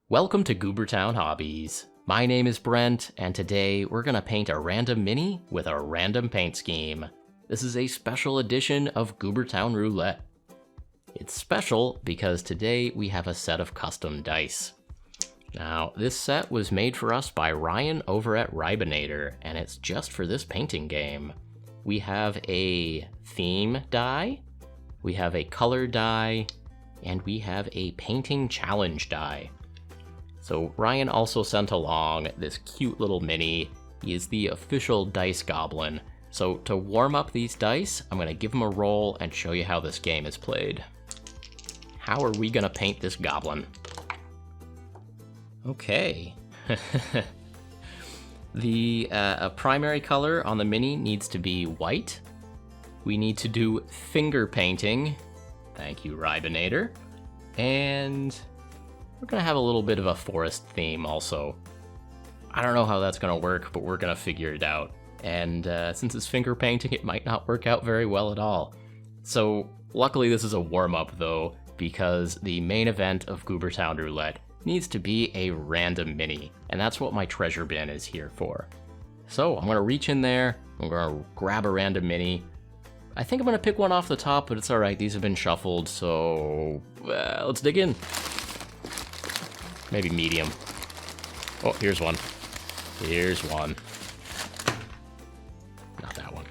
Welcome to Goobertown Hobbies. My name is Brent, and today we're gonna paint a random mini with a random paint scheme. This is a special edition of Goobertown Roulette. It's special because today we have a set of custom dice. Now, this set was made for us by Ryan over at Rybonator, and it's just for this painting game. We have a theme die, we have a color die, and we have a painting challenge die. So Ryan also sent along this cute little mini. He is the official dice goblin. So to warm up these dice, I'm gonna give him a roll and show you how this game is played. How are we gonna paint this goblin? Okay. The primary color on the mini needs to be white. We need to do finger painting. Thank you, Rybonator. And we're gonna have a little bit of a forest theme also. I don't know how that's gonna work, but we're gonna figure it out. And since it's finger painting, it might not work out very well at all. So luckily this is a warm-up though, because the main event of Goobertown Roulette needs to be a random mini, and that's what my treasure bin is here for. So I'm gonna reach in there, I'm gonna grab a random mini. I think I'm gonna pick one off the top, but it's alright, these have been shuffled, so let's dig in. Maybe medium. Oh, here's one. Here's one. Not that one.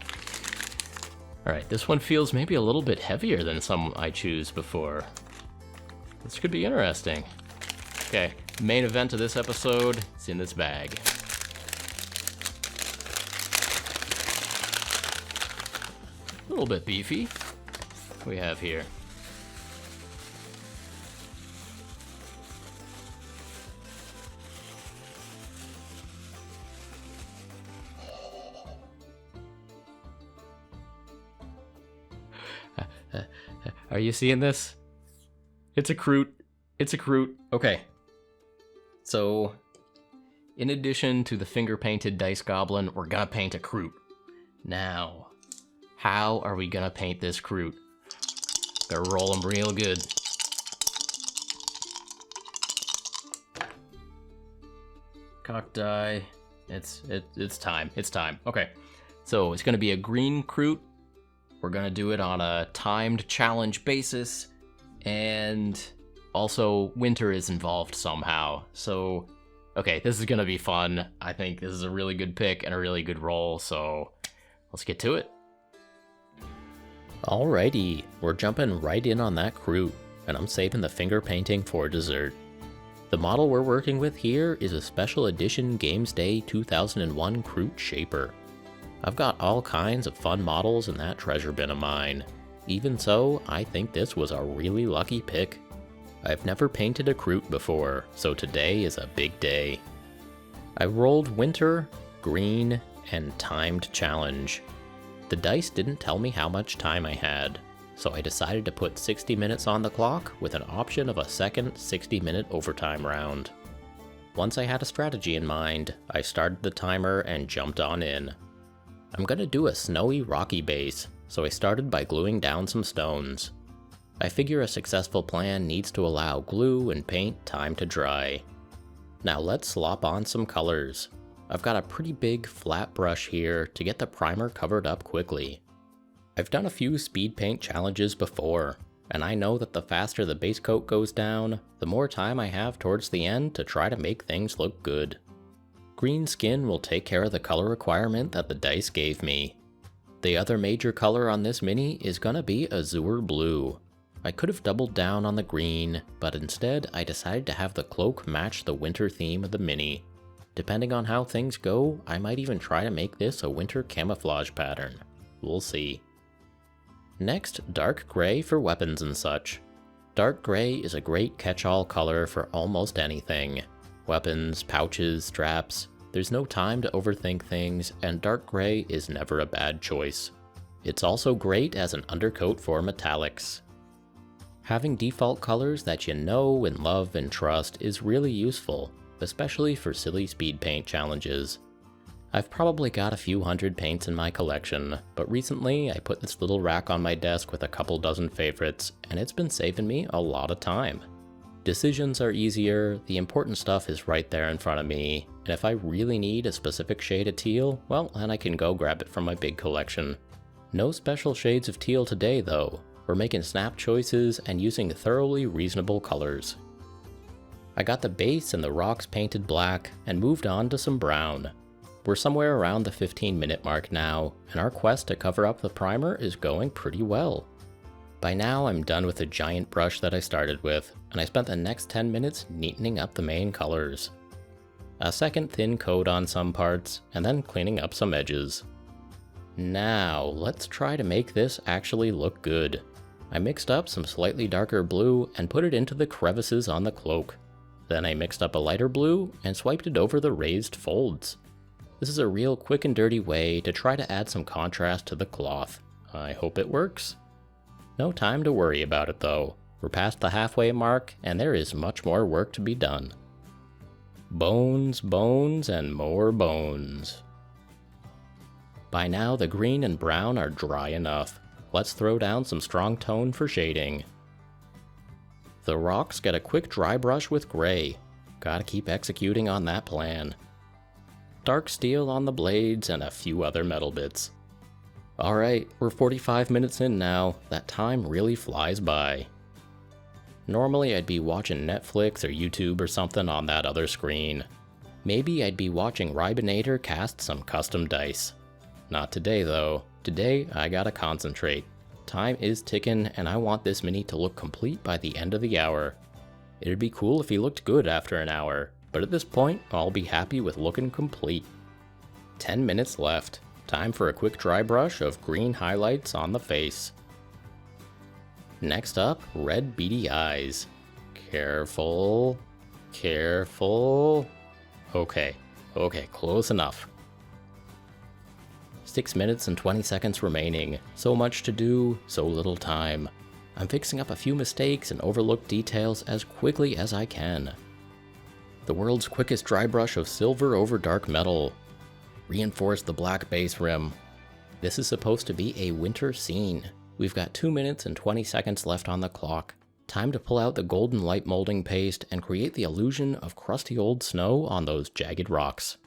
Alright, this one feels maybe a little bit heavier than some I choose before. This could be interesting. Okay, main event of this episode is in this bag. A little bit beefy. What do we have here? Are you seeing this? It's a Kroot. It's a Kroot. Okay. So, in addition to the finger-painted dice goblin, we're gonna paint a Kroot. Now, how are we gonna paint this Kroot? Gotta roll them real good. Cock die. It's time. It's time. Okay. So, it's gonna be a green Kroot. We're gonna do it on a timed challenge basis, and also winter is involved somehow. So, okay, this is gonna be fun. I think this is a really good pick and a really good roll, so let's get to it. Alrighty, we're jumping right in on that Kroot, and I'm saving the finger painting for dessert. The model we're working with here is a special edition Games Day 2001 Kroot Shaper. I've got all kinds of fun models in that treasure bin of mine. Even so, I think this was a really lucky pick. I've never painted a Kroot before, so today is a big day. I rolled winter, green, and timed challenge. The dice didn't tell me how much time I had, so I decided to put 60 minutes on the clock with an option of a second 60-minute overtime round. Once I had a strategy in mind, I started the timer and jumped on in. I'm gonna do a snowy, rocky base, so I started by gluing down some stones. I figure a successful plan needs to allow glue and paint time to dry. Now let's slop on some colors. I've got a pretty big flat brush here to get the primer covered up quickly. I've done a few speed paint challenges before, and I know that the faster the base coat goes down, the more time I have towards the end to try to make things look good. Green skin will take care of the color requirement that the dice gave me. The other major color on this mini is gonna be azure blue. I could have doubled down on the green, but instead I decided to have the cloak match the winter theme of the mini. Depending on how things go, I might even try to make this a winter camouflage pattern. We'll see. Next, dark gray for weapons and such. Dark gray is a great catch-all color for almost anything. Weapons, pouches, straps, there's no time to overthink things, and dark gray is never a bad choice. It's also great as an undercoat for metallics. Having default colors that you know and love and trust is really useful, especially for silly speed paint challenges. I've probably got a few hundred paints in my collection, but recently I put this little rack on my desk with a couple dozen favorites, and it's been saving me a lot of time. Decisions are easier, the important stuff is right there in front of me, and if I really need a specific shade of teal, well, then I can go grab it from my big collection. No special shades of teal today though. We're making snap choices and using thoroughly reasonable colors. I got the base and the rocks painted black and moved on to some brown. We're somewhere around the 15-minute mark now, and our quest to cover up the primer is going pretty well. By now I'm done with the giant brush that I started with, and I spent the next 10 minutes neatening up the main colors. A second thin coat on some parts, and then cleaning up some edges. Now, let's try to make this actually look good. I mixed up some slightly darker blue and put it into the crevices on the cloak. Then I mixed up a lighter blue and swiped it over the raised folds. This is a real quick and dirty way to try to add some contrast to the cloth. I hope it works. No time to worry about it though. We're past the halfway mark and there is much more work to be done. Bones, bones, and more bones. By now the green and brown are dry enough. Let's throw down some strong tone for shading. The rocks get a quick dry brush with gray. Gotta keep executing on that plan. Dark steel on the blades and a few other metal bits. Alright, we're 45 minutes in now. That time really flies by. Normally I'd be watching Netflix or YouTube or something on that other screen. Maybe I'd be watching Rybonator cast some custom dice. Not today though. Today I gotta concentrate. Time is ticking and I want this mini to look complete by the end of the hour. It'd be cool if he looked good after an hour, but at this point I'll be happy with looking complete. 10 minutes left. Time for a quick dry brush of green highlights on the face. Next up, red beady eyes. Careful. Careful. Okay, close enough. 6 minutes and 20 seconds remaining. So much to do, so little time. I'm fixing up a few mistakes and overlooked details as quickly as I can. The world's quickest dry brush of silver over dark metal. Reinforce the black base rim. This is supposed to be a winter scene. We've got 2 minutes and 20 seconds left on the clock. Time to pull out the golden light molding paste and create the illusion of crusty old snow on those jagged rocks.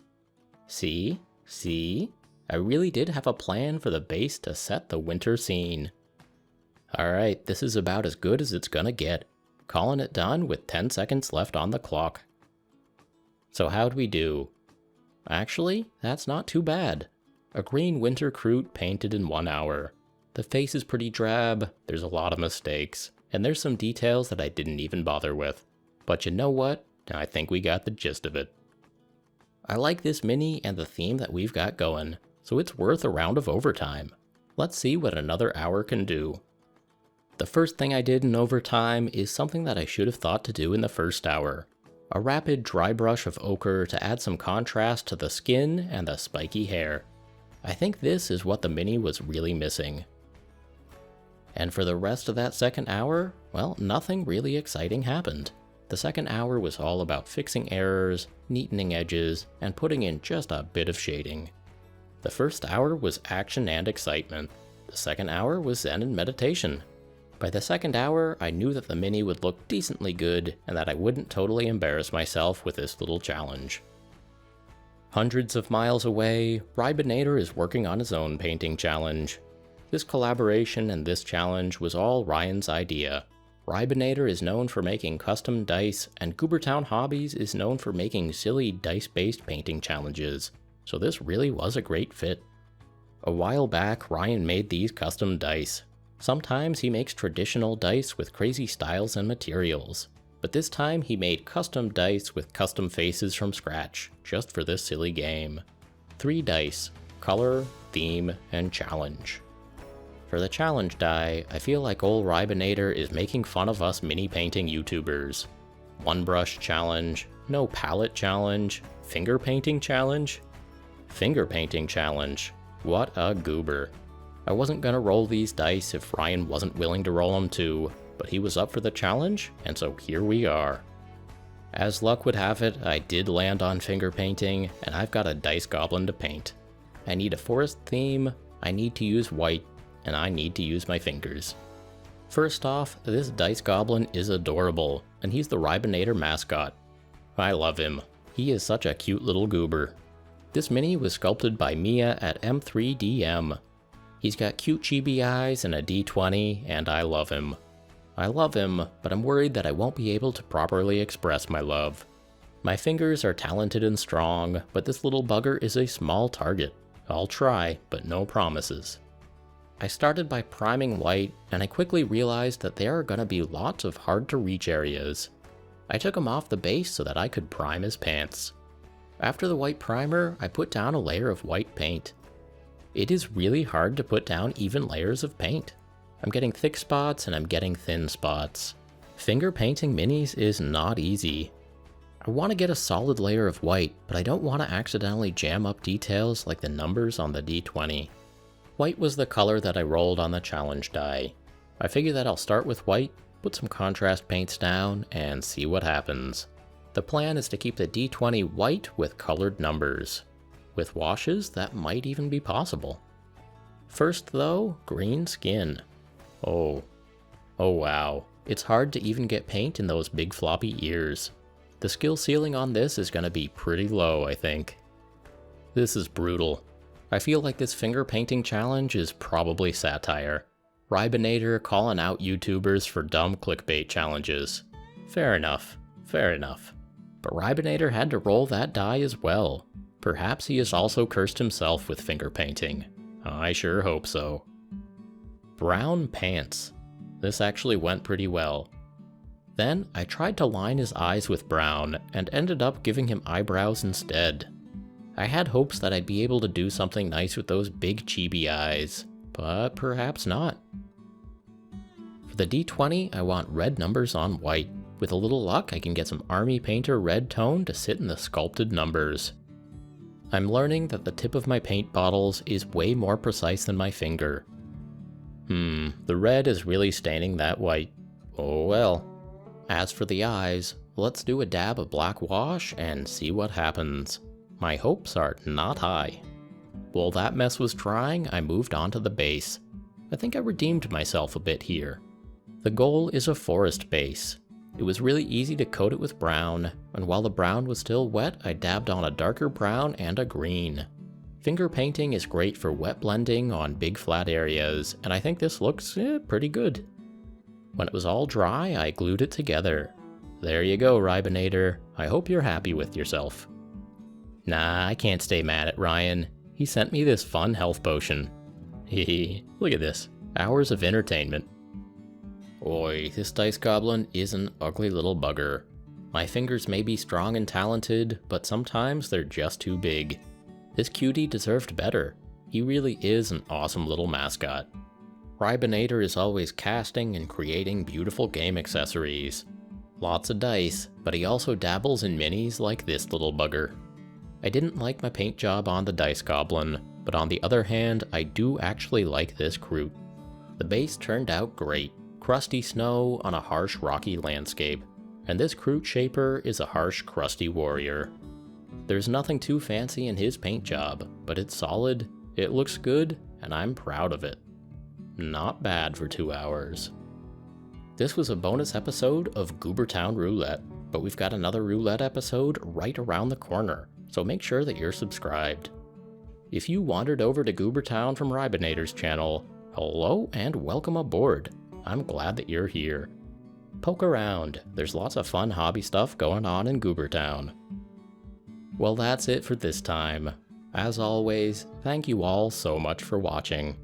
See? See? I really did have a plan for the base to set the winter scene. Alright, this is about as good as it's gonna get. Calling it done with 10 seconds left on the clock. So how'd we do? Actually, that's not too bad. A green winter Kroot painted in 1 hour. The face is pretty drab, there's a lot of mistakes, and there's some details that I didn't even bother with. But you know what? I think we got the gist of it. I like this mini and the theme that we've got going, so it's worth a round of overtime. Let's see what another hour can do. The first thing I did in overtime is something that I should have thought to do in the first hour. A rapid dry brush of ochre to add some contrast to the skin and the spiky hair. I think this is what the mini was really missing. And for the rest of that second hour, well, nothing really exciting happened. The second hour was all about fixing errors, neatening edges, and putting in just a bit of shading. The first hour was action and excitement. The second hour was zen and meditation. By the second hour, I knew that the mini would look decently good and that I wouldn't totally embarrass myself with this little challenge. Hundreds of miles away, Rybonator is working on his own painting challenge. This collaboration and this challenge was all Ryan's idea. Rybonator is known for making custom dice, and Goobertown Hobbies is known for making silly dice-based painting challenges, so this really was a great fit. A while back, Ryan made these custom dice. Sometimes he makes traditional dice with crazy styles and materials, but this time he made custom dice with custom faces from scratch, just for this silly game. 3 dice: color, theme, and challenge. For the challenge die, I feel like old Rybonator is making fun of us mini painting YouTubers. 1 brush challenge, no palette challenge, finger painting challenge? Finger painting challenge. What a goober. I wasn't gonna roll these dice if Ryan wasn't willing to roll them too, but he was up for the challenge, and so here we are. As luck would have it, I did land on finger painting, and I've got a dice goblin to paint. I need a forest theme, I need to use white, and I need to use my fingers. First off, this dice goblin is adorable. and he's the Rybonator mascot. I love him. He is such a cute little goober. This mini was sculpted by Mia at M3DM. He's got cute chibi eyes and a D20, and I love him. I love him, but I'm worried that I won't be able to properly express my love. My fingers are talented and strong, but this little bugger is a small target. I'll try, but no promises. I started by priming white, and I quickly realized that there are gonna be lots of hard-to-reach areas. I took him off the base so that I could prime his pants. After the white primer, I put down a layer of white paint. It is really hard to put down even layers of paint. I'm getting thick spots and I'm getting thin spots. Finger painting minis is not easy. I want to get a solid layer of white, but I don't want to accidentally jam up details like the numbers on the D20. White was the color that I rolled on the challenge die. I figure that I'll start with white, put some contrast paints down, and see what happens. The plan is to keep the D20 white with colored numbers. With washes, that might even be possible. First though, green skin. Oh wow. It's hard to even get paint in those big floppy ears. The skill ceiling on this is gonna be pretty low, I think. This is brutal. I feel like this finger painting challenge is probably satire. Rybonator calling out YouTubers for dumb clickbait challenges. Fair enough, fair enough. But Rybonator had to roll that die as well. Perhaps he has also cursed himself with finger painting. I sure hope so. Brown pants. This actually went pretty well. Then I tried to line his eyes with brown and ended up giving him eyebrows instead. I had hopes that I'd be able to do something nice with those big chibi eyes, but perhaps not. For the D20, I want red numbers on white. With a little luck, I can get some Army Painter red tone to sit in the sculpted numbers. I'm learning that the tip of my paint bottles is way more precise than my finger. The red is really staining that white. Oh well. As for the eyes, let's do a dab of black wash and see what happens. My hopes are not high. While that mess was drying, I moved on to the base. I think I redeemed myself a bit here. The goal is a forest base. It was really easy to coat it with brown, and while the brown was still wet, I dabbed on a darker brown and a green. Finger painting is great for wet blending on big flat areas, and I think this looks pretty good. When it was all dry, I glued it together. There you go, Rybonator. I hope you're happy with yourself. Nah, I can't stay mad at Ryan. He sent me this fun health potion. Hehe, look at this. Hours of entertainment. Oi, this dice goblin is an ugly little bugger. My fingers may be strong and talented, but sometimes they're just too big. This cutie deserved better. He really is an awesome little mascot. Rybonator is always casting and creating beautiful game accessories. Lots of dice, but he also dabbles in minis like this little bugger. I didn't like my paint job on the dice goblin, but on the other hand, I do actually like this Kroot. The base turned out great. Crusty snow on a harsh rocky landscape, and this Kroot shaper is a harsh crusty warrior. There's nothing too fancy in his paint job, but it's solid, it looks good, and I'm proud of it. Not bad for 2 hours. This was a bonus episode of Goobertown Roulette, but we've got another roulette episode right around the corner, so make sure that you're subscribed. If you wandered over to Goobertown from Rybonator's channel, hello and welcome aboard. I'm glad that you're here. Poke around, there's lots of fun hobby stuff going on in Goobertown. Well, that's it for this time. As always, thank you all so much for watching.